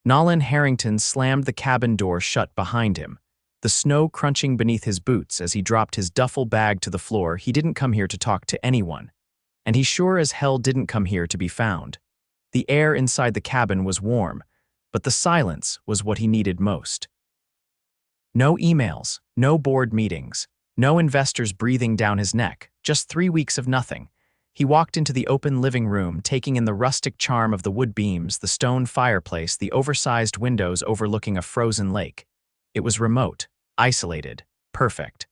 Nolan Harrington slammed the cabin door shut behind him, the snow crunching beneath his boots as he dropped his duffel bag to the floor. He didn't come here to talk to anyone, and he sure as hell didn't come here to be found. The air inside the cabin was warm, but the silence was what he needed most. No emails, no board meetings, no investors breathing down his neck, just 3 weeks of nothing. He walked into the open living room, taking in the rustic charm of the wood beams, the stone fireplace, the oversized windows overlooking a frozen lake. It was remote, isolated, perfect.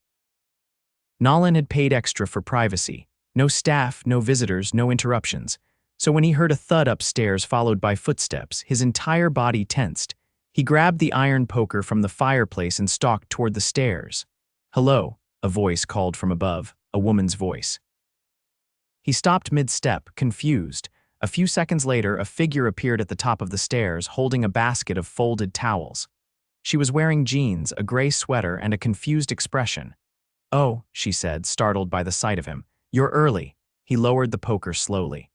Nolan had paid extra for privacy. No staff, no visitors, no interruptions. So when he heard a thud upstairs followed by footsteps, his entire body tensed. He grabbed the iron poker from the fireplace and stalked toward the stairs. "Hello," a voice called from above, a woman's voice. He stopped mid-step, confused. A few seconds later, a figure appeared at the top of the stairs, holding a basket of folded towels. She was wearing jeans, a gray sweater, and a confused expression. "Oh," she said, startled by the sight of him. "You're early." He lowered the poker slowly.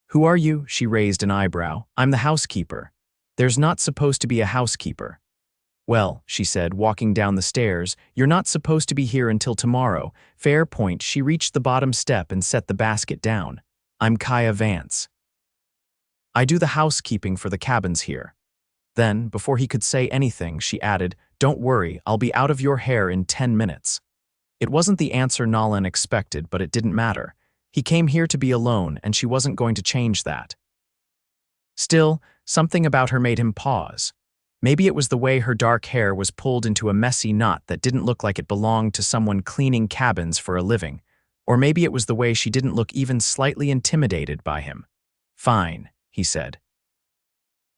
"Who are you?" She raised an eyebrow. "I'm the housekeeper." "There's not supposed to be a housekeeper." "Well," she said, walking down the stairs, "you're not supposed to be here until tomorrow." Fair point. She reached the bottom step and set the basket down. "I'm Kaia Vance. I do the housekeeping for the cabins here." Then, before he could say anything, she added, "Don't worry, I'll be out of your hair in 10 minutes. It wasn't the answer Nolan expected, but it didn't matter. He came here to be alone, and she wasn't going to change that. Still, something about her made him pause. Maybe it was the way her dark hair was pulled into a messy knot that didn't look like it belonged to someone cleaning cabins for a living. Or maybe it was the way she didn't look even slightly intimidated by him. "Fine," he said.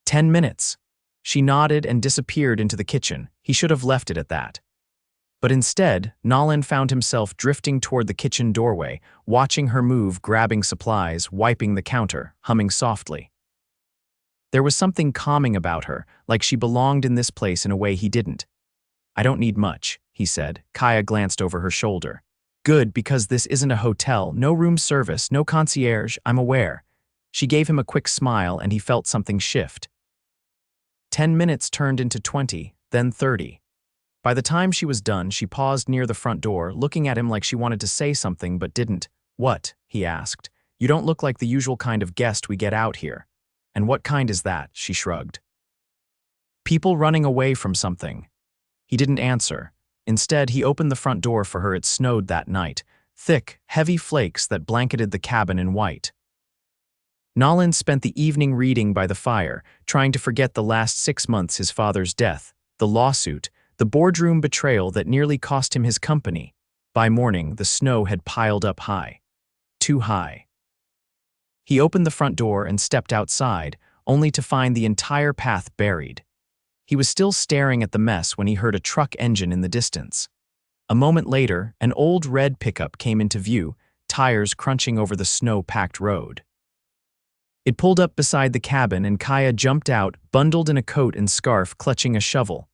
10 minutes. She nodded and disappeared into the kitchen. He should have left it at that. But instead, Nolan found himself drifting toward the kitchen doorway, watching her move, grabbing supplies, wiping the counter, humming softly. There was something calming about her, like she belonged in this place in a way he didn't. "I don't need much," he said. Kaia glanced over her shoulder. "Good, because this isn't a hotel, no room service, no concierge, I'm aware." She gave him a quick smile and he felt something shift. 10 minutes turned into 20, then 30. By the time she was done, she paused near the front door, looking at him like she wanted to say something but didn't. "What?" he asked. "You don't look like the usual kind of guest we get out here." "And what kind is that?" she shrugged. "People running away from something." He didn't answer. Instead, he opened the front door for her. It snowed that night, thick, heavy flakes that blanketed the cabin in white. Nolan spent the evening reading by the fire, trying to forget the last 6 months, his father's death, the lawsuit, the boardroom betrayal that nearly cost him his company. By morning, the snow had piled up high. Too high. He opened the front door and stepped outside, only to find the entire path buried. He was still staring at the mess when he heard a truck engine in the distance. A moment later, an old red pickup came into view, tires crunching over the snow-packed road. It pulled up beside the cabin and Kaia jumped out, bundled in a coat and scarf, clutching a shovel.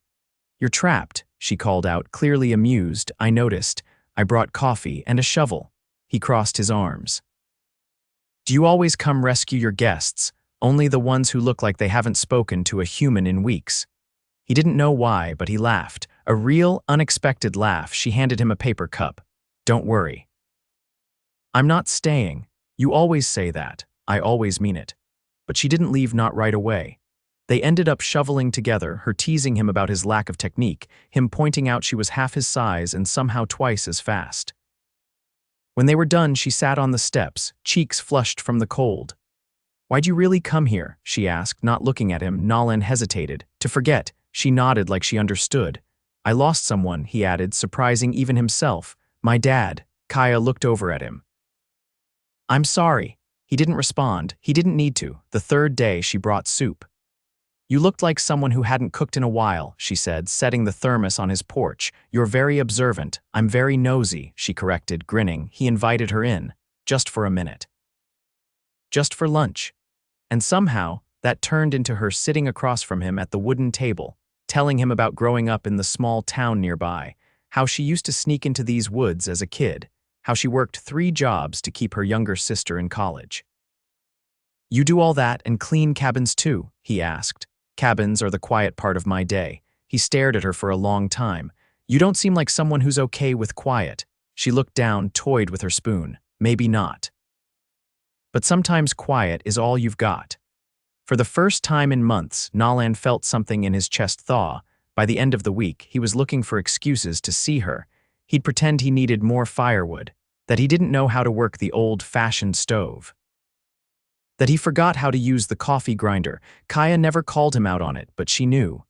"You're trapped," she called out, clearly amused. "I noticed. I brought coffee and a shovel." He crossed his arms. "Do you always come rescue your guests, only the ones who look like they haven't spoken to a human in weeks?" He didn't know why, but he laughed. A real, unexpected laugh. She handed him a paper cup. "Don't worry. I'm not staying. You always say that. I always mean it." But she didn't leave, not right away. They ended up shoveling together, her teasing him about his lack of technique, him pointing out she was half his size and somehow twice as fast. When they were done, she sat on the steps, cheeks flushed from the cold. "Why'd you really come here?" she asked, not looking at him. Nolan hesitated. "To forget." She nodded like she understood. "I lost someone," he added, surprising even himself. "My dad." Kaia looked over at him. "I'm sorry." He didn't respond. He didn't need to. The third day, she brought soup. "You looked like someone who hadn't cooked in a while," she said, setting the thermos on his porch. "You're very observant." "I'm very nosy," she corrected, grinning. He invited her in, just for a minute. Just for lunch. And somehow, that turned into her sitting across from him at the wooden table, telling him about growing up in the small town nearby, how she used to sneak into these woods as a kid, how she worked 3 jobs to keep her younger sister in college. "You do all that and clean cabins too?" he asked. Cabins are the quiet part of my day. He stared at her for a long time. You don't seem like someone who's okay with quiet. She looked down, toyed with her spoon. Maybe not. But sometimes quiet is all you've got. For the first time in months, Nolan felt something in his chest thaw. By the end of the week, he was looking for excuses to see her. He'd pretend he needed more firewood, that he didn't know how to work the old-fashioned stove, that he forgot how to use the coffee grinder. Kaia never called him out on it, but she knew.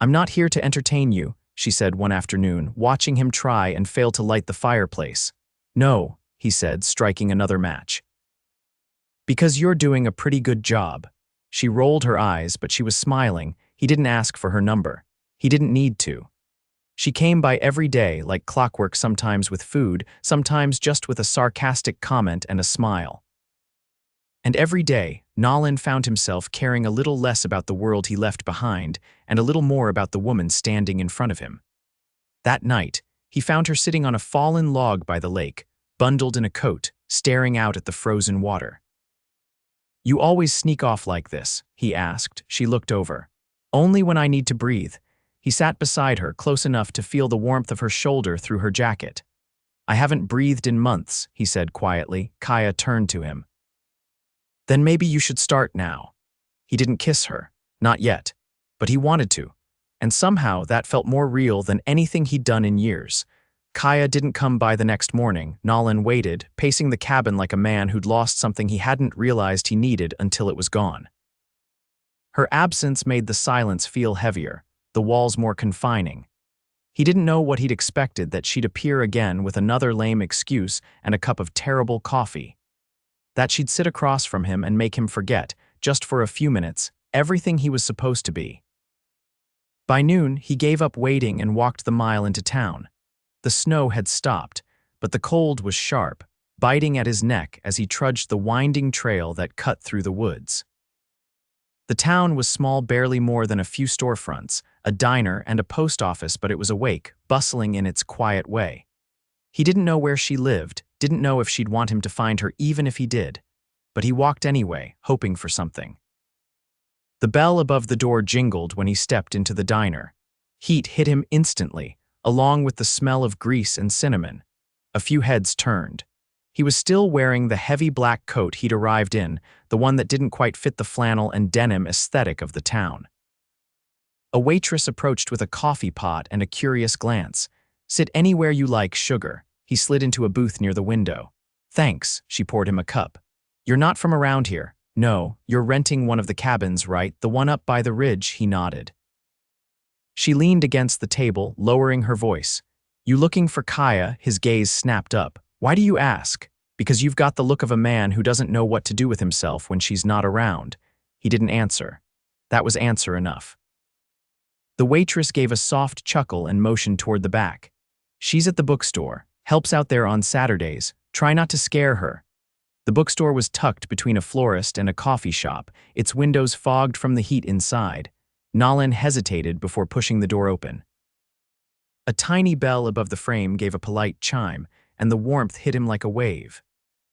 "I'm not here to entertain you," she said one afternoon, watching him try and fail to light the fireplace. "No," he said, striking another match. "Because you're doing a pretty good job." She rolled her eyes, but she was smiling. He didn't ask for her number. He didn't need to. She came by every day, like clockwork, sometimes with food, sometimes just with a sarcastic comment and a smile. And every day, Nolan found himself caring a little less about the world he left behind and a little more about the woman standing in front of him. That night, he found her sitting on a fallen log by the lake, bundled in a coat, staring out at the frozen water. "You always sneak off like this?" he asked. She looked over. "Only when I need to breathe." He sat beside her, close enough to feel the warmth of her shoulder through her jacket. "I haven't breathed in months," he said quietly. Kaia turned to him. "Then maybe you should start now." He didn't kiss her. Not yet. But he wanted to. And somehow that felt more real than anything he'd done in years. Kaia didn't come by the next morning. Nolan waited, pacing the cabin like a man who'd lost something he hadn't realized he needed until it was gone. Her absence made the silence feel heavier, the walls more confining. He didn't know what he'd expected, that she'd appear again with another lame excuse and a cup of terrible coffee. That she'd sit across from him and make him forget, just for a few minutes, everything he was supposed to be. By noon, he gave up waiting and walked the mile into town. The snow had stopped, but the cold was sharp, biting at his neck as he trudged the winding trail that cut through the woods. The town was small, barely more than a few storefronts, a diner and a post office, but it was awake, bustling in its quiet way. He didn't know where she lived, didn't know if she'd want him to find her even if he did, but he walked anyway, hoping for something. The bell above the door jingled when he stepped into the diner. Heat hit him instantly, along with the smell of grease and cinnamon. A few heads turned. He was still wearing the heavy black coat he'd arrived in, the one that didn't quite fit the flannel and denim aesthetic of the town. A waitress approached with a coffee pot and a curious glance. "Sit anywhere you like, sugar." He slid into a booth near the window. "Thanks," she poured him a cup. "You're not from around here." "No, you're renting one of the cabins, right? The one up by the ridge," he nodded. She leaned against the table, lowering her voice. "You looking for Kaia?" His gaze snapped up. "Why do you ask?" "Because you've got the look of a man who doesn't know what to do with himself when she's not around." He didn't answer. That was answer enough. The waitress gave a soft chuckle and motioned toward the back. "She's at the bookstore, helps out there on Saturdays. Try not to scare her." The bookstore was tucked between a florist and a coffee shop, its windows fogged from the heat inside. Nolan hesitated before pushing the door open. A tiny bell above the frame gave a polite chime, and the warmth hit him like a wave.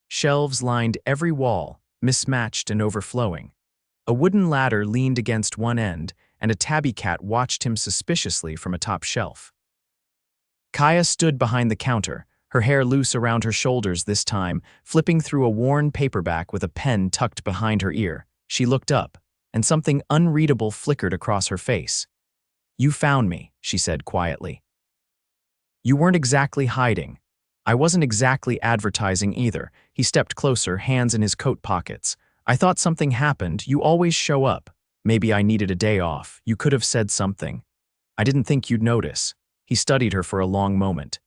Shelves lined every wall, mismatched and overflowing. A wooden ladder leaned against one end, and a tabby cat watched him suspiciously from a top shelf. Kaia stood behind the counter, her hair loose around her shoulders this time, flipping through a worn paperback with a pen tucked behind her ear. She looked up, and something unreadable flickered across her face. "You found me," she said quietly. "You weren't exactly hiding. I wasn't exactly advertising either." He stepped closer, hands in his coat pockets. "I thought something happened. You always show up. Maybe I needed a day off. You could have said something. I didn't think you'd notice." He studied her for a long moment.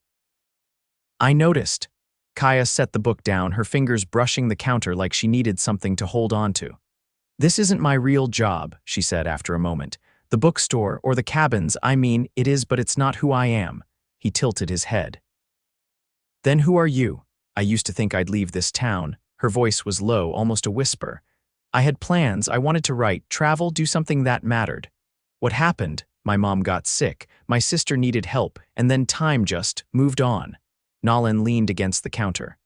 "I noticed." Kaia set the book down, her fingers brushing the counter like she needed something to hold on to. "This isn't my real job," she said after a moment. "The bookstore, or the cabins, I mean, it is, but it's not who I am." He tilted his head. "Then who are you?" "I used to think I'd leave this town." Her voice was low, almost a whisper. "I had plans. I wanted to write, travel, do something that mattered. What happened? My mom got sick, my sister needed help, and then time just moved on." Nolan leaned against the counter.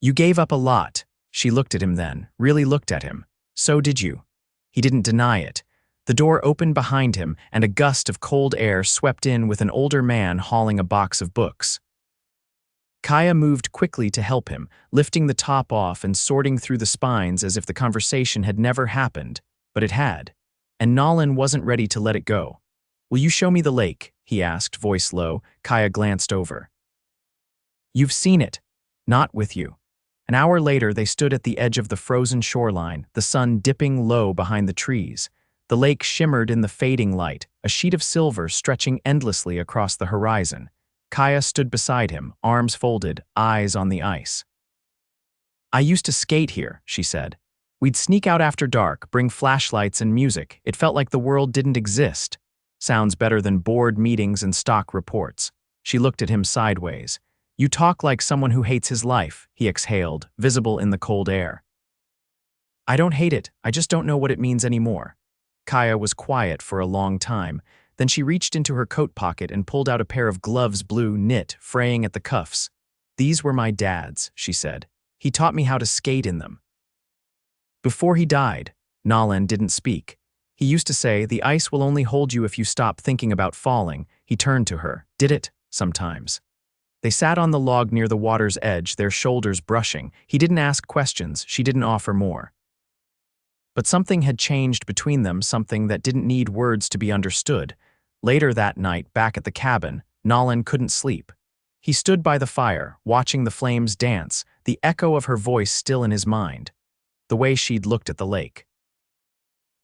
"You gave up a lot." She looked at him then, really looked at him. "So did you." He didn't deny it. The door opened behind him, and a gust of cold air swept in with an older man hauling a box of books. Kaia moved quickly to help him, lifting the top off and sorting through the spines as if the conversation had never happened, but it had. And Nolan wasn't ready to let it go. "Will you show me the lake?" he asked, voice low. Kaia glanced over. "You've seen it. Not with you." An hour later, they stood at the edge of the frozen shoreline, the sun dipping low behind the trees. The lake shimmered in the fading light, a sheet of silver stretching endlessly across the horizon. Kaia stood beside him, arms folded, eyes on the ice. "I used to skate here," she said. "We'd sneak out after dark, bring flashlights and music. It felt like the world didn't exist. Sounds better than board meetings and stock reports." She looked at him sideways. "You talk like someone who hates his life," he exhaled, visible in the cold air. "I don't hate it, I just don't know what it means anymore." Kaia was quiet for a long time. Then she reached into her coat pocket and pulled out a pair of gloves, blue knit, fraying at the cuffs. "These were my dad's," she said. "He taught me how to skate in them." Before he died, Nolan didn't speak. He used to say, "The ice will only hold you if you stop thinking about falling." He turned to her. "Did it? Sometimes." They sat on the log near the water's edge, their shoulders brushing. He didn't ask questions, she didn't offer more. But something had changed between them, something that didn't need words to be understood. Later that night, back at the cabin, Nolan couldn't sleep. He stood by the fire, watching the flames dance, the echo of her voice still in his mind. The way she'd looked at the lake.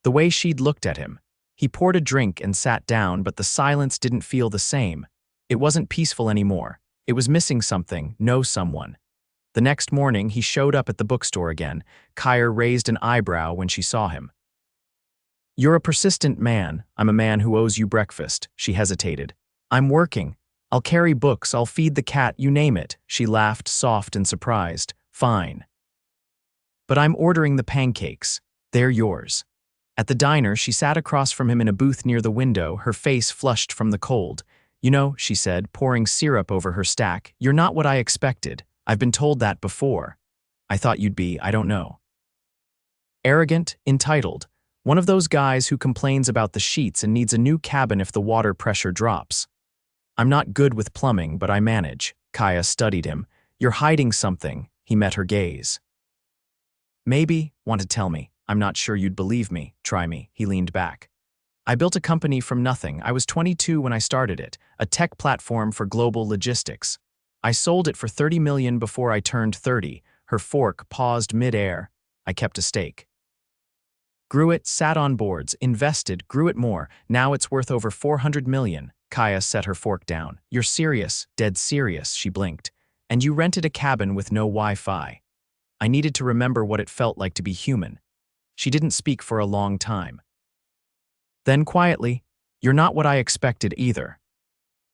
The way she'd looked at him. He poured a drink and sat down, but the silence didn't feel the same. It wasn't peaceful anymore. It was missing something, know someone. The next morning, he showed up at the bookstore again. Kaia raised an eyebrow when she saw him. "You're a persistent man. I'm a man who owes you breakfast." She hesitated. "I'm working. I'll carry books, I'll feed the cat, you name it." She laughed, soft and surprised. "Fine. But I'm ordering the pancakes. They're yours." At the diner, she sat across from him in a booth near the window, her face flushed from the cold. "You know," she said, pouring syrup over her stack, "you're not what I expected. I've been told that before. I thought you'd be, I don't know. Arrogant, entitled. One of those guys who complains about the sheets and needs a new cabin if the water pressure drops." "I'm not good with plumbing, but I manage." Kaia studied him. "You're hiding something." He met her gaze. "Maybe. Want to tell me? I'm not sure you'd believe me. Try me." He leaned back. "I built a company from nothing. I was 22 when I started it, a tech platform for global logistics. I sold it for $30 million before I turned 30. Her fork paused mid-air. I kept a stake. Grew it, sat on boards, invested, grew it more. Now it's worth over $400 million. Kaia set her fork down. "You're serious, dead serious," she blinked. "And you rented a cabin with no Wi-Fi." I needed to remember what it felt like to be human. She didn't speak for a long time. Then quietly, "You're not what I expected either."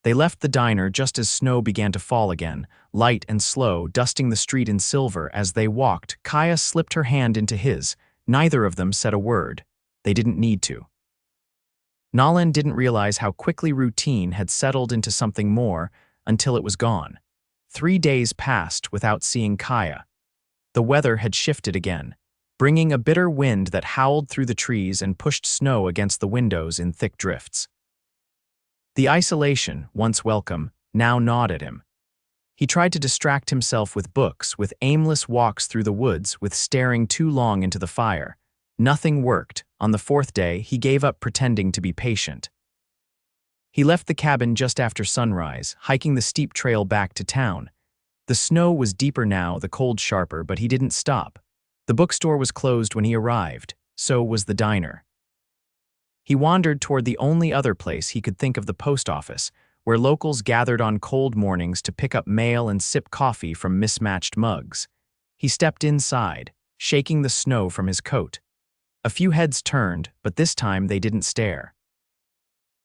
They left the diner just as snow began to fall again, light and slow, dusting the street in silver. As they walked, Kaia slipped her hand into his. Neither of them said a word. They didn't need to. Nolan didn't realize how quickly routine had settled into something more until it was gone. 3 days passed without seeing Kaia. The weather had shifted again, bringing a bitter wind that howled through the trees and pushed snow against the windows in thick drifts. The isolation, once welcome, now gnawed at him. He tried to distract himself with books, with aimless walks through the woods, with staring too long into the fire. Nothing worked. On the 4th day, he gave up pretending to be patient. He left the cabin just after sunrise, hiking the steep trail back to town. The snow was deeper now, the cold sharper, but he didn't stop. The bookstore was closed when he arrived. So was the diner. He wandered toward the only other place he could think of, the post office, where locals gathered on cold mornings to pick up mail and sip coffee from mismatched mugs. He stepped inside, shaking the snow from his coat. A few heads turned, but this time they didn't stare.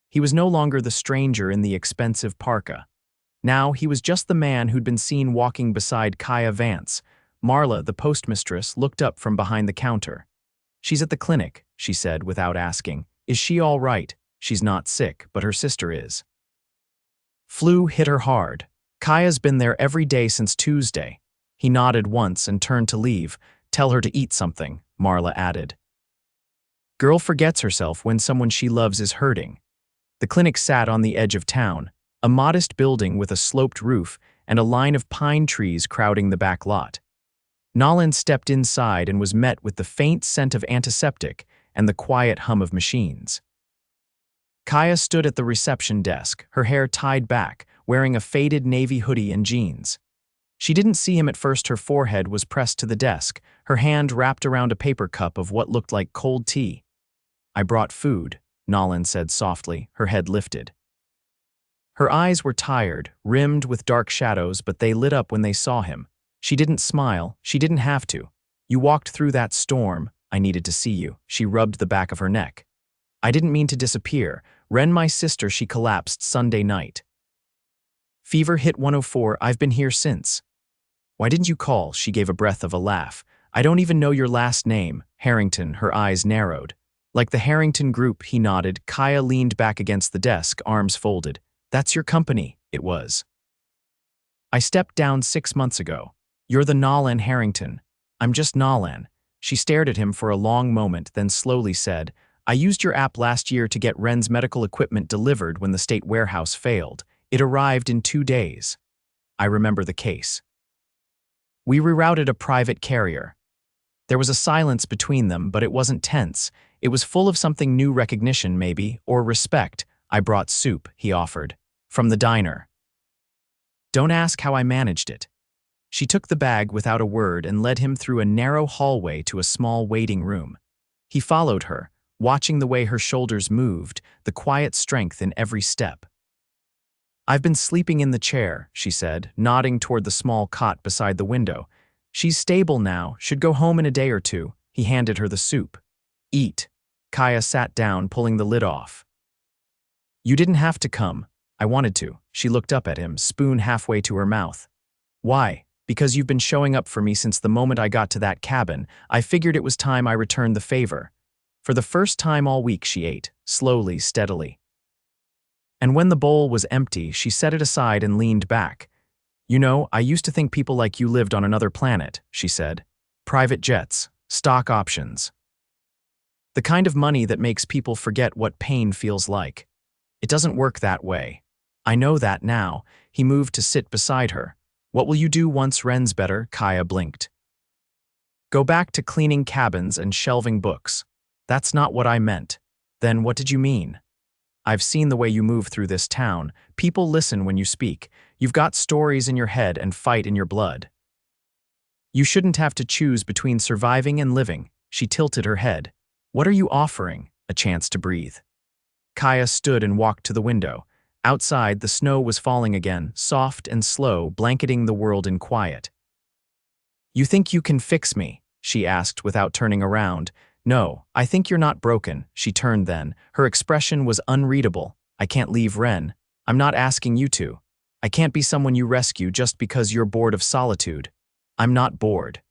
He was no longer the stranger in the expensive parka. Now he was just the man who'd been seen walking beside Kaia Vance. Marla, the postmistress, looked up from behind the counter. "She's at the clinic," she said without asking. "Is she all right?" "She's not sick, but her sister is. Flu hit her hard. Kaia's been there every day since Tuesday." He nodded once and turned to leave. "Tell her to eat something," Marla added. Girl forgets herself when someone she loves is hurting. The clinic sat on the edge of town, a modest building with a sloped roof and a line of pine trees crowding the back lot. Nolan stepped inside and was met with the faint scent of antiseptic and the quiet hum of machines. Kaia stood at the reception desk, her hair tied back, wearing a faded navy hoodie and jeans. She didn't see him at first. Her forehead was pressed to the desk, her hand wrapped around a paper cup of what looked like cold tea. "I brought food," Nolan said softly, her head lifted. Her eyes were tired, rimmed with dark shadows, but they lit up when they saw him. She didn't smile, she didn't have to. "You walked through that storm. I needed to see you." She rubbed the back of her neck. "I didn't mean to disappear. Ren, my sister, she collapsed Sunday night. Fever hit 104, I've been here since." "Why didn't you call?" She gave a breath of a laugh. "I don't even know your last name." Harrington, her eyes narrowed. "Like the Harrington Group," he nodded. Kaia leaned back against the desk, arms folded. "That's your company." It was. "I stepped down 6 months ago. You're the Nolan Harrington." "I'm just Nolan." She stared at him for a long moment, then slowly said, "I used your app last year to get Ren's medical equipment delivered when the state warehouse failed. It arrived in 2 days. I remember the case. We rerouted a private carrier." There was a silence between them, but it wasn't tense. It was full of something new, recognition maybe, or respect. "I brought soup," he offered. "From the diner. Don't ask how I managed it." She took the bag without a word and led him through a narrow hallway to a small waiting room. He followed her, watching the way her shoulders moved, the quiet strength in every step. "I've been sleeping in the chair," she said, nodding toward the small cot beside the window. "She's stable now, should go home in a day or two." He handed her the soup. "Eat." Kaia sat down, pulling the lid off. "You didn't have to come. I wanted to." She looked up at him, spoon halfway to her mouth. "Why?" "Because you've been showing up for me since the moment I got to that cabin. I figured it was time I returned the favor." For the first time all week she ate, slowly, steadily. And when the bowl was empty, she set it aside and leaned back. "You know, I used to think people like you lived on another planet," she said. "Private jets, stock options. The kind of money that makes people forget what pain feels like. It doesn't work that way. I know that now." He moved to sit beside her. "What will you do once Ren's better?" Kaia blinked. "Go back to cleaning cabins and shelving books." "That's not what I meant." "Then what did you mean?" "I've seen the way you move through this town. People listen when you speak. You've got stories in your head and fight in your blood. You shouldn't have to choose between surviving and living." She tilted her head. "What are you offering?" "A chance to breathe." Kaia stood and walked to the window. Outside, the snow was falling again, soft and slow, blanketing the world in quiet. "You think you can fix me?" she asked without turning around. "No, I think you're not broken." She turned then. Her expression was unreadable. "I can't leave Ren. I'm not asking you to. I can't be someone you rescue just because you're bored of solitude. I'm not bored.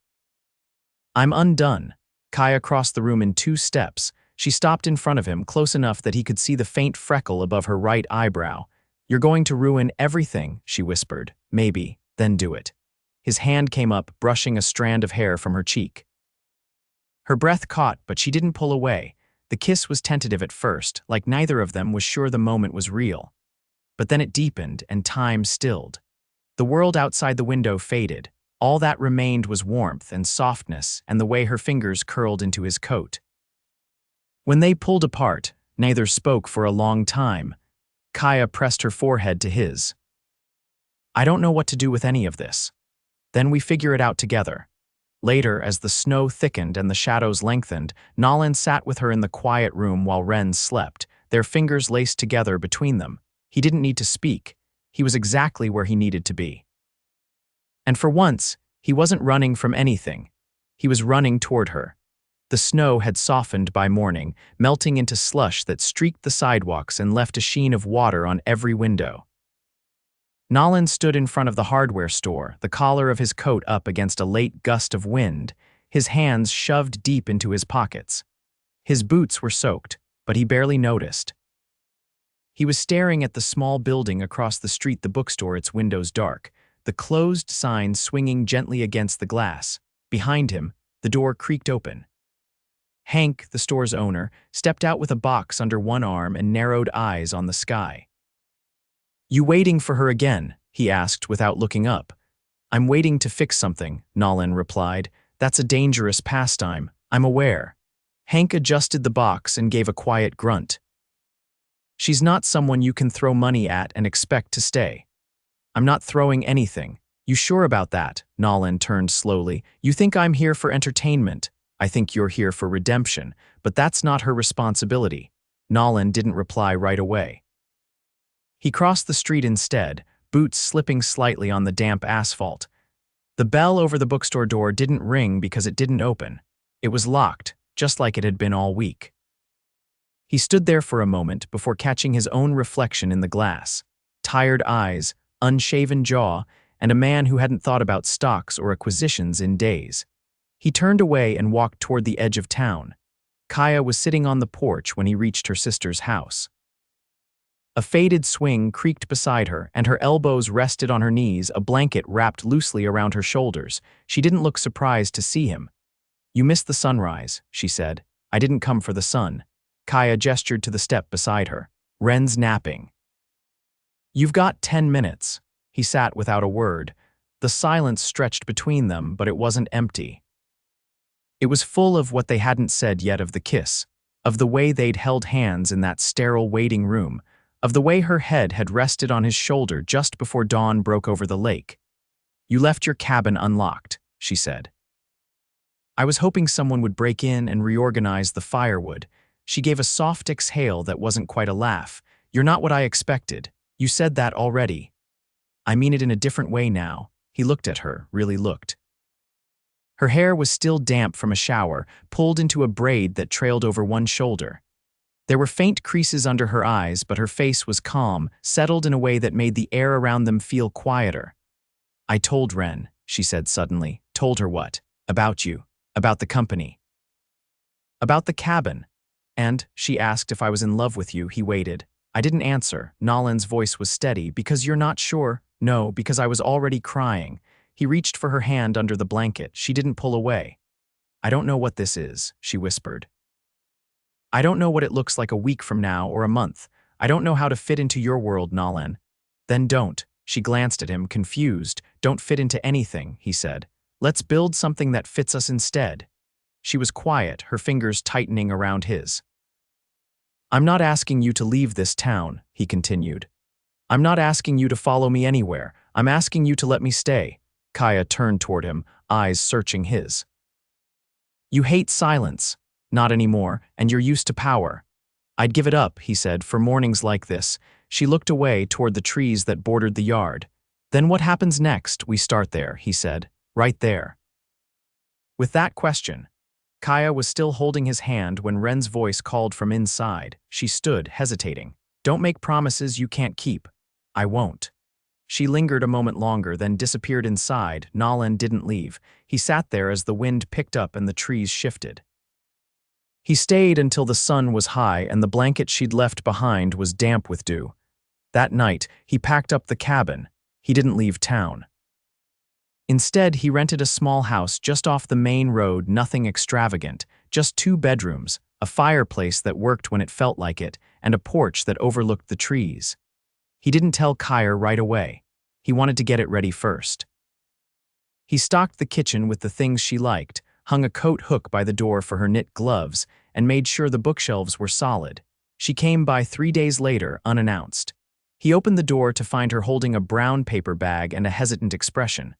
I'm undone." Kaia crossed the room in 2 steps. She stopped in front of him, close enough that he could see the faint freckle above her right eyebrow. "You're going to ruin everything," she whispered. "Maybe, then do it." His hand came up, brushing a strand of hair from her cheek. Her breath caught, but she didn't pull away. The kiss was tentative at first, like neither of them was sure the moment was real. But then it deepened, and time stilled. The world outside the window faded. All that remained was warmth and softness and the way her fingers curled into his coat. When they pulled apart, neither spoke for a long time. Kaia pressed her forehead to his. "I don't know what to do with any of this. Then we figure it out together." Later, as the snow thickened and the shadows lengthened, Nolan sat with her in the quiet room while Ren slept, their fingers laced together between them. He didn't need to speak. He was exactly where he needed to be. And for once, he wasn't running from anything. He was running toward her. The snow had softened by morning, melting into slush that streaked the sidewalks and left a sheen of water on every window. Nolan stood in front of the hardware store, the collar of his coat up against a late gust of wind, his hands shoved deep into his pockets. His boots were soaked, but he barely noticed. He was staring at the small building across the street, the bookstore, its windows dark, the closed sign swinging gently against the glass. Behind him, the door creaked open. Hank, the store's owner, stepped out with a box under one arm and narrowed eyes on the sky. "You waiting for her again?" he asked without looking up. "I'm waiting to fix something," Nolan replied. "That's a dangerous pastime, I'm aware." Hank adjusted the box and gave a quiet grunt. "She's not someone you can throw money at and expect to stay." "I'm not throwing anything." "You sure about that?" Nolan turned slowly. "You think I'm here for entertainment. I think you're here for redemption, but that's not her responsibility." Nolan didn't reply right away. He crossed the street instead, boots slipping slightly on the damp asphalt. The bell over the bookstore door didn't ring because it didn't open. It was locked, just like it had been all week. He stood there for a moment before catching his own reflection in the glass. Tired eyes, unshaven jaw, and a man who hadn't thought about stocks or acquisitions in days. He turned away and walked toward the edge of town. Kaia was sitting on the porch when he reached her sister's house. A faded swing creaked beside her, and her elbows rested on her knees, a blanket wrapped loosely around her shoulders. She didn't look surprised to see him. "You missed the sunrise," she said. "I didn't come for the sun." Kaia gestured to the step beside her. "Ren's napping." "You've got 10 minutes." He sat without a word. The silence stretched between them, but it wasn't empty. It was full of what they hadn't said yet of the kiss, of the way they'd held hands in that sterile waiting room, of the way her head had rested on his shoulder just before dawn broke over the lake. "You left your cabin unlocked," she said. "I was hoping someone would break in and reorganize the firewood." She gave a soft exhale that wasn't quite a laugh. "You're not what I expected. You said that already." "I mean it in a different way now." He looked at her, really looked. Her hair was still damp from a shower, pulled into a braid that trailed over one shoulder. There were faint creases under her eyes, but her face was calm, settled in a way that made the air around them feel quieter. "I told Ren," she said suddenly. "Told her what? About you. About the company. About the cabin. And she asked if I was in love with you." He waited. I didn't answer. Nolan's voice was steady. "Because you're not sure?" "No, because I was already crying." He reached for her hand under the blanket. She didn't pull away. "I don't know what this is," she whispered. "I don't know what it looks like a week from now or a month. I don't know how to fit into your world, Nolan." "Then don't." She glanced at him, confused. "Don't fit into anything," he said. "Let's build something that fits us instead." She was quiet, her fingers tightening around his. "I'm not asking you to leave this town," he continued. "I'm not asking you to follow me anywhere. I'm asking you to let me stay." Kaia turned toward him, eyes searching his. "You hate silence." "Not anymore, and you're used to power." "I'd give it up," he said, "for mornings like this." She looked away toward the trees that bordered the yard. "Then what happens next?" "We start there," he said. "Right there." With that question, Kaia was still holding his hand when Ren's voice called from inside. She stood, hesitating. "Don't make promises you can't keep." "I won't." She lingered a moment longer, then disappeared inside. Nolan didn't leave. He sat there as the wind picked up and the trees shifted. He stayed until the sun was high and the blanket she'd left behind was damp with dew. That night, he packed up the cabin. He didn't leave town. Instead, he rented a small house just off the main road, nothing extravagant, just 2 bedrooms, a fireplace that worked when it felt like it, and a porch that overlooked the trees. He didn't tell Kaia right away. He wanted to get it ready first. He stocked the kitchen with the things she liked, hung a coat hook by the door for her knit gloves, and made sure the bookshelves were solid. She came by 3 days later, unannounced. He opened the door to find her holding a brown paper bag and a hesitant expression.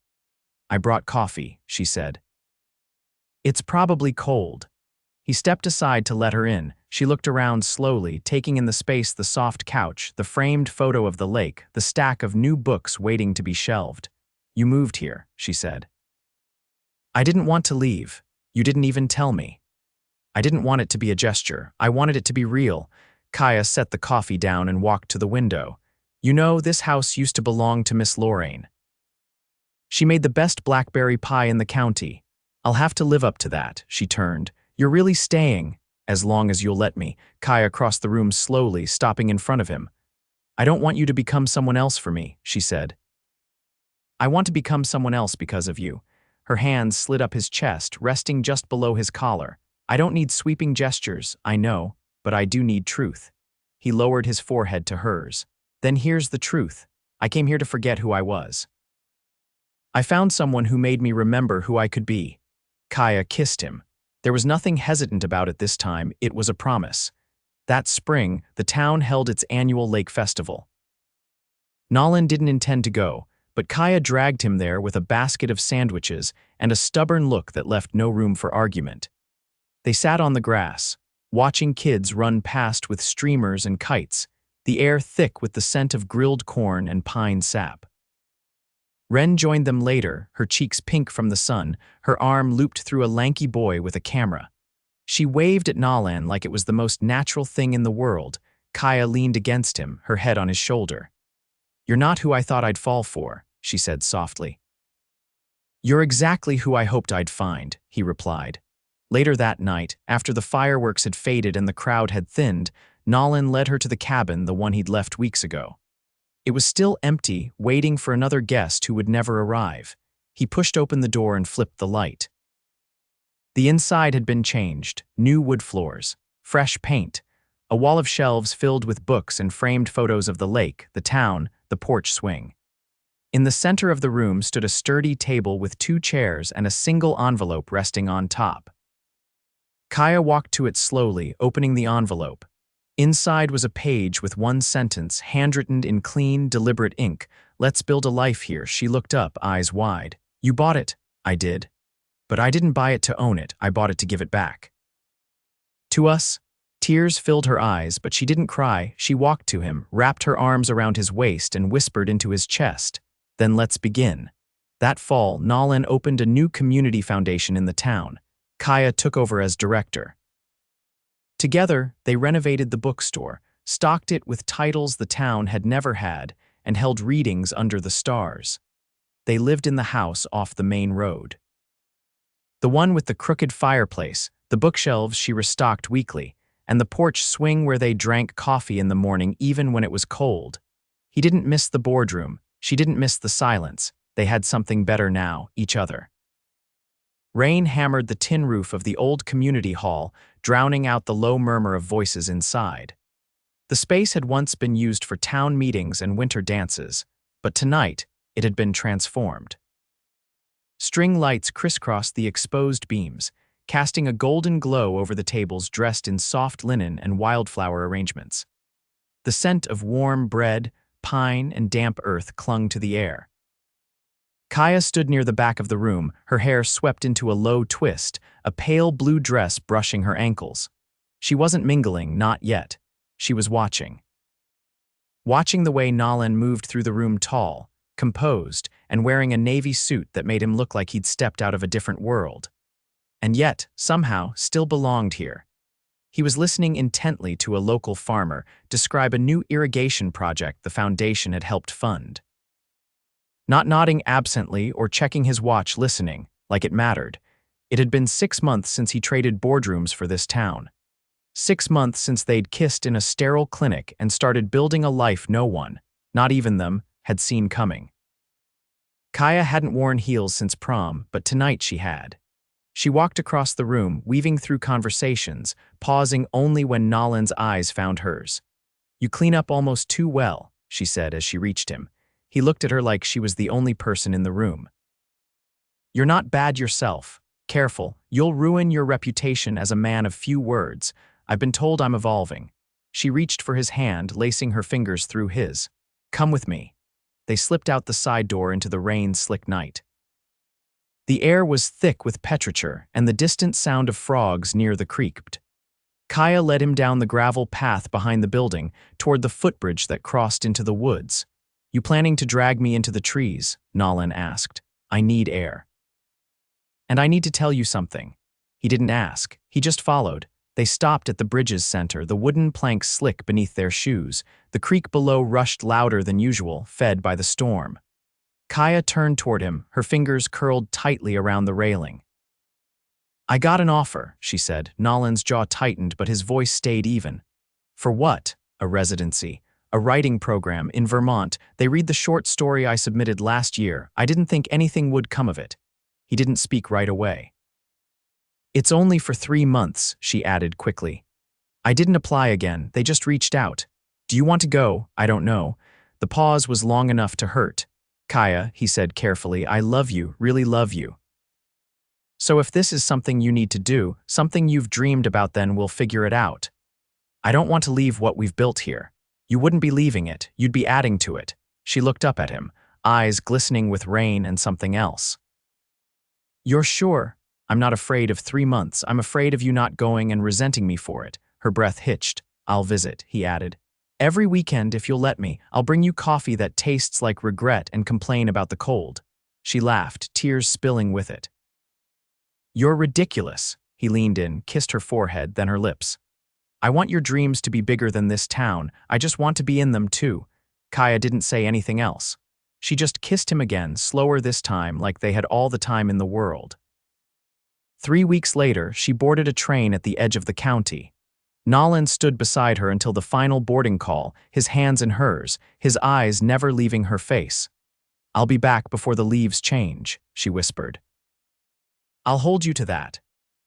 "I brought coffee," she said. "It's probably cold." He stepped aside to let her in. She looked around slowly, taking in the space, the soft couch, the framed photo of the lake, the stack of new books waiting to be shelved. "You moved here," she said. "I didn't want to leave. You didn't even tell me." "I didn't want it to be a gesture. I wanted it to be real." Kaia set the coffee down and walked to the window. "You know, this house used to belong to Miss Lorraine. She made the best blackberry pie in the county. I'll have to live up to that." She turned. "You're really staying?" "As long as you'll let me." Kaia crossed the room slowly, stopping in front of him. "I don't want you to become someone else for me," she said. "I want to become someone else because of you." Her hands slid up his chest, resting just below his collar. I don't need sweeping gestures, I know, but I do need truth. He lowered his forehead to hers. Then here's the truth. I came here to forget who I was. I found someone who made me remember who I could be. Kaia kissed him. There was nothing hesitant about it this time, it was a promise. That spring, the town held its annual lake festival. Nolan didn't intend to go, but Kaia dragged him there with a basket of sandwiches and a stubborn look that left no room for argument. They sat on the grass, watching kids run past with streamers and kites, the air thick with the scent of grilled corn and pine sap. Ren joined them later, her cheeks pink from the sun, her arm looped through a lanky boy with a camera. She waved at Nolan like it was the most natural thing in the world. Kaia leaned against him, her head on his shoulder. "You're not who I thought I'd fall for," she said softly. "You're exactly who I hoped I'd find," he replied. Later that night, after the fireworks had faded and the crowd had thinned, Nolan led her to the cabin, the one he'd left weeks ago. It was still empty, waiting for another guest who would never arrive. He pushed open the door and flipped the light. The inside had been changed, new wood floors, fresh paint, a wall of shelves filled with books and framed photos of the lake, the town, the porch swing. In the center of the room stood a sturdy table with 2 chairs and a single envelope resting on top. Kaia walked to it slowly, opening the envelope. Inside was a page with one sentence, handwritten in clean, deliberate ink. "Let's build a life here." She looked up, eyes wide. "You bought it." "I did. But I didn't buy it to own it, I bought it to give it back." "To us?" Tears filled her eyes, but she didn't cry. She walked to him, wrapped her arms around his waist and whispered into his chest. "Then let's begin." That fall, Nolan opened a new community foundation in the town. Kaia took over as director. Together, they renovated the bookstore, stocked it with titles the town had never had, and held readings under the stars. They lived in the house off the main road. The one with the crooked fireplace, the bookshelves she restocked weekly, and the porch swing where they drank coffee in the morning even when it was cold. He didn't miss the boardroom, she didn't miss the silence. They had something better now, each other. Rain hammered the tin roof of the old community hall, drowning out the low murmur of voices inside. The space had once been used for town meetings and winter dances, but tonight it had been transformed. String lights crisscrossed the exposed beams, casting a golden glow over the tables dressed in soft linen and wildflower arrangements. The scent of warm bread, pine, and damp earth clung to the air. Kaia stood near the back of the room, her hair swept into a low twist, a pale blue dress brushing her ankles. She wasn't mingling, not yet. She was watching. Watching the way Nolan moved through the room tall, composed, and wearing a navy suit that made him look like he'd stepped out of a different world. And yet, somehow, still belonged here. He was listening intently to a local farmer describe a new irrigation project the foundation had helped fund. Not nodding absently or checking his watch, listening, like it mattered. It had been 6 months since he traded boardrooms for this town. 6 months since they'd kissed in a sterile clinic and started building a life no one, not even them, had seen coming. Kaia hadn't worn heels since prom, but tonight she had. She walked across the room, weaving through conversations, pausing only when Nolan's eyes found hers. "You clean up almost too well," she said as she reached him. He looked at her like she was the only person in the room. "You're not bad yourself. Careful, you'll ruin your reputation as a man of few words. I've been told I'm evolving." She reached for his hand, lacing her fingers through his. "Come with me." They slipped out the side door into the rain-slick night. The air was thick with petrichor and the distant sound of frogs near the creek. Kaia led him down the gravel path behind the building, toward the footbridge that crossed into the woods. "You planning to drag me into the trees?" Nolan asked. "I need air. And I need to tell you something." He didn't ask, he just followed. They stopped at the bridge's center, the wooden planks slick beneath their shoes. The creek below rushed louder than usual, fed by the storm. Kaia turned toward him, her fingers curled tightly around the railing. "I got an offer," she said. Nolan's jaw tightened, but his voice stayed even. "For what?" "A residency. A writing program in Vermont. They read the short story I submitted last year. I didn't think anything would come of it." He didn't speak right away. It's only for 3 months, she added quickly. I didn't apply again, they just reached out. Do you want to go? I don't know. The pause was long enough to hurt. Kaia, he said carefully, I love you, really love you. So if this is something you need to do, something you've dreamed about, then we'll figure it out. I don't want to leave what we've built here. You wouldn't be leaving it, you'd be adding to it. She looked up at him, eyes glistening with rain and something else. You're sure? I'm not afraid of 3 months. I'm afraid of you not going and resenting me for it. Her breath hitched. I'll visit, he added. Every weekend, if you'll let me, I'll bring you coffee that tastes like regret and complain about the cold. She laughed, tears spilling with it. You're ridiculous. He leaned in, kissed her forehead, then her lips. I want your dreams to be bigger than this town. I just want to be in them too. Kaia didn't say anything else. She just kissed him again, slower this time, like they had all the time in the world. 3 weeks later, she boarded a train at the edge of the county. Nolan stood beside her until the final boarding call, his hands in hers, his eyes never leaving her face. I'll be back before the leaves change, she whispered. I'll hold you to that.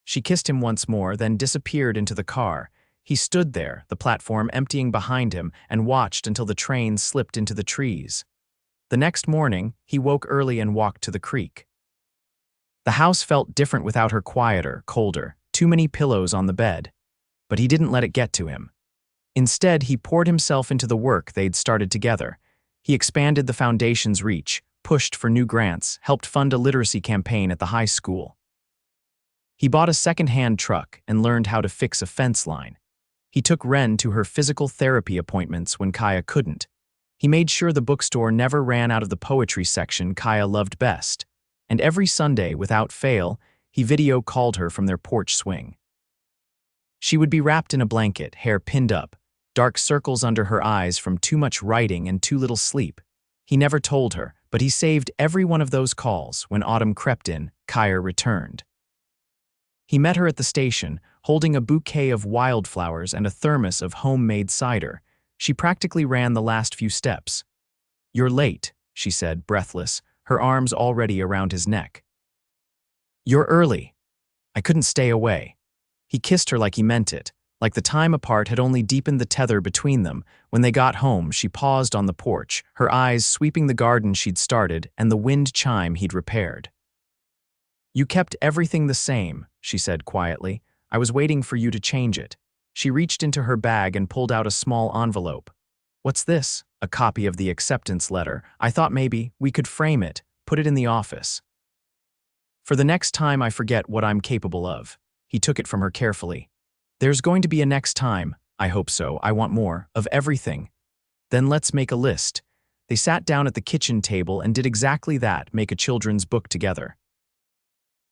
She kissed him once more, then disappeared into the car. He stood there, the platform emptying behind him, and watched until the train slipped into the trees. The next morning, he woke early and walked to the creek. The house felt different without her, quieter, colder, too many pillows on the bed. But he didn't let it get to him. Instead, he poured himself into the work they'd started together. He expanded the foundation's reach, pushed for new grants, helped fund a literacy campaign at the high school. He bought a second-hand truck and learned how to fix a fence line. He took Ren to her physical therapy appointments when Kaia couldn't. He made sure the bookstore never ran out of the poetry section Kaia loved best. And every Sunday, without fail, he video called her from their porch swing. She would be wrapped in a blanket, hair pinned up, dark circles under her eyes from too much writing and too little sleep. He never told her, but he saved every one of those calls. When autumn crept in, Kaia returned. He met her at the station, holding a bouquet of wildflowers and a thermos of homemade cider. She practically ran the last few steps. You're late, she said, breathless, her arms already around his neck. You're early. I couldn't stay away. He kissed her like he meant it, like the time apart had only deepened the tether between them. When they got home, she paused on the porch, her eyes sweeping the garden she'd started and the wind chime he'd repaired. You kept everything the same, she said quietly. I was waiting for you to change it. She reached into her bag and pulled out a small envelope. What's this? A copy of the acceptance letter. I thought maybe we could frame it, put it in the office. For the next time I forget what I'm capable of. He took it from her carefully. There's going to be a next time. I hope so. I want more, of everything. Then let's make a list. They sat down at the kitchen table and did exactly that, make a children's book together.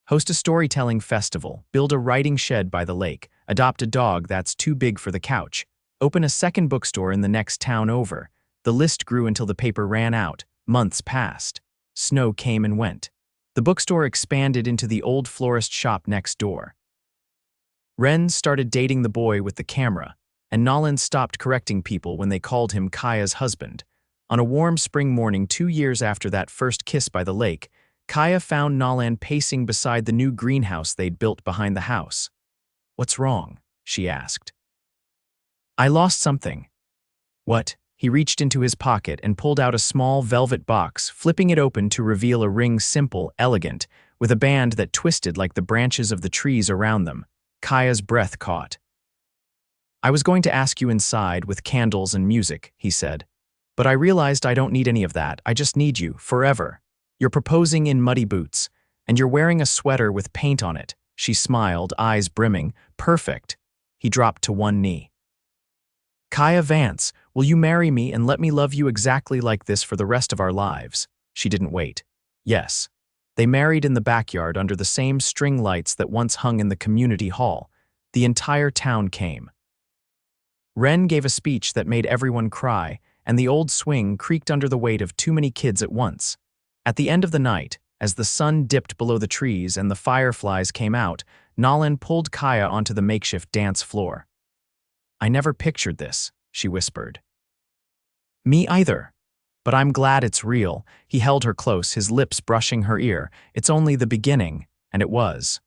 Host a storytelling festival, build a writing shed by the lake, adopt a dog that's too big for the couch, open a second bookstore in the next town over. The list grew until the paper ran out. Months passed. Snow came and went. The bookstore expanded into the old florist shop next door. Ren started dating the boy with the camera, and Nolan stopped correcting people when they called him Kaia's husband. On a warm spring morning 2 years after that first kiss by the lake, Kaia found Nolan pacing beside the new greenhouse they'd built behind the house. What's wrong? She asked. I lost something. What? He reached into his pocket and pulled out a small velvet box, flipping it open to reveal a ring simple, elegant, with a band that twisted like the branches of the trees around them. Kaia's breath caught. I was going to ask you inside with candles and music, he said. But I realized I don't need any of that. I just need you, forever. You're proposing in muddy boots, and you're wearing a sweater with paint on it. She smiled, eyes brimming. Perfect. He dropped to one knee. Kaia Vance, will you marry me and let me love you exactly like this for the rest of our lives? She didn't wait. Yes. They married in the backyard under the same string lights that once hung in the community hall. The entire town came. Ren gave a speech that made everyone cry, and the old swing creaked under the weight of too many kids at once. At the end of the night, as the sun dipped below the trees and the fireflies came out, Nolan pulled Kaia onto the makeshift dance floor. I never pictured this, she whispered. Me either. But I'm glad it's real. He held her close, his lips brushing her ear. It's only the beginning, and it was.